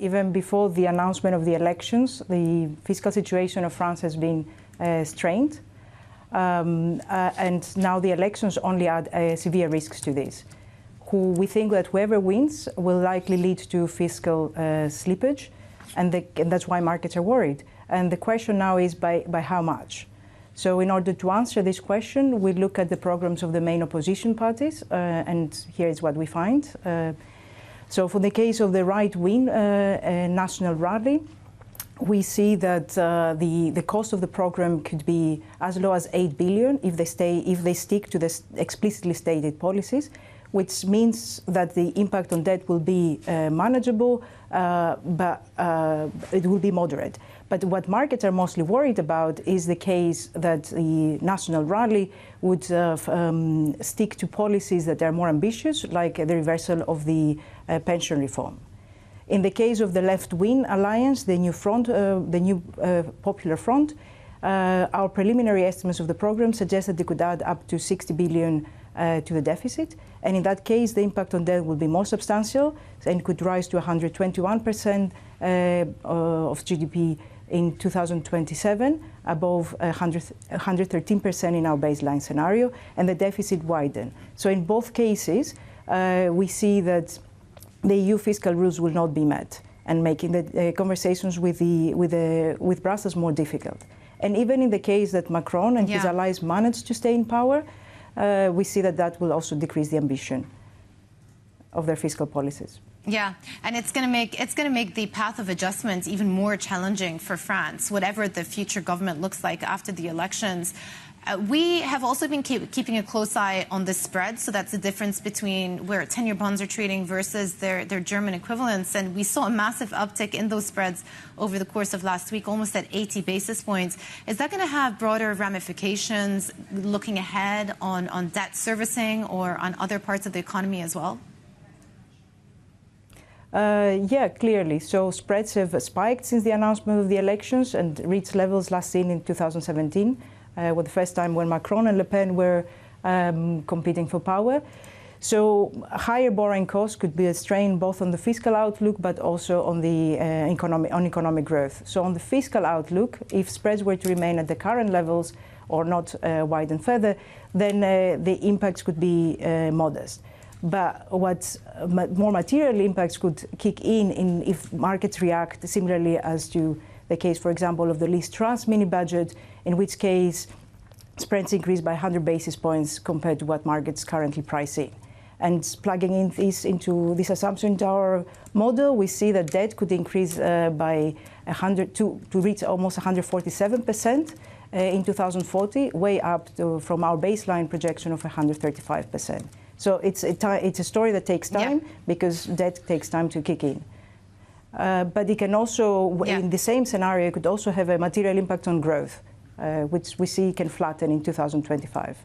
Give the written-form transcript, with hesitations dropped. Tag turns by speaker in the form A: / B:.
A: Even before the announcement of the elections, the fiscal situation of France has been strained. And now the elections only add severe risks to this. We think that whoever wins will likely lead to fiscal slippage, and that's why markets are worried. And the question now is by how much? So in order to answer this question, we look at the programs of the main opposition parties, and here is what we find. So for the case of the right-wing National Rally, we see that the cost of the program could be as low as 8 billion if they stick to the explicitly stated policies, which means that the impact on debt will be manageable, but it will be moderate. But what markets are mostly worried about is the case that the National Rally would stick to policies that are more ambitious, like the reversal of the pension reform. In the case of the left-wing alliance, the new front, Popular Front, our preliminary estimates of the program suggest that they could add up to 60 billion to the deficit. And in that case, the impact on debt will be more substantial and could rise to 121% of GDP in 2027, above 113% in our baseline scenario, and the deficit widen. So in both cases, we see that the EU fiscal rules will not be met, and making the conversations with Brussels more difficult. And even in the case that Macron and his allies manage to stay in power, we see that will also decrease the ambition of their fiscal policies.
B: Yeah, and it's going to make the path of adjustment even more challenging for France, whatever the future government looks like after the elections. We have also been keeping a close eye on the spread, so that's the difference between where 10-year bonds are trading versus their German equivalents. And we saw a massive uptick in those spreads over the course of last week, almost at 80 basis points. Is that going to have broader ramifications looking ahead on debt servicing or on other parts of the economy as well?
A: Yeah, clearly. So spreads have spiked since the announcement of the elections and reached levels last seen in 2017, with the first time when Macron and Le Pen were competing for power. So higher borrowing costs could be a strain both on the fiscal outlook but also on the economic growth. So on the fiscal outlook, if spreads were to remain at the current levels or not widen further, then the impacts could be modest. But what more material impacts could kick in if markets react similarly as to the case, for example, of the Liz Truss mini-budget, in which case spreads increase by 100 basis points compared to what markets currently price in. And plugging in into this assumption into our model, we see that debt could increase by 100 to reach almost 147% in 2040, way up from our baseline projection of 135%. So it's a story that takes time because debt takes time to kick in. But it can also, in the same scenario, it could also have a material impact on growth, which we see can flatten in 2025.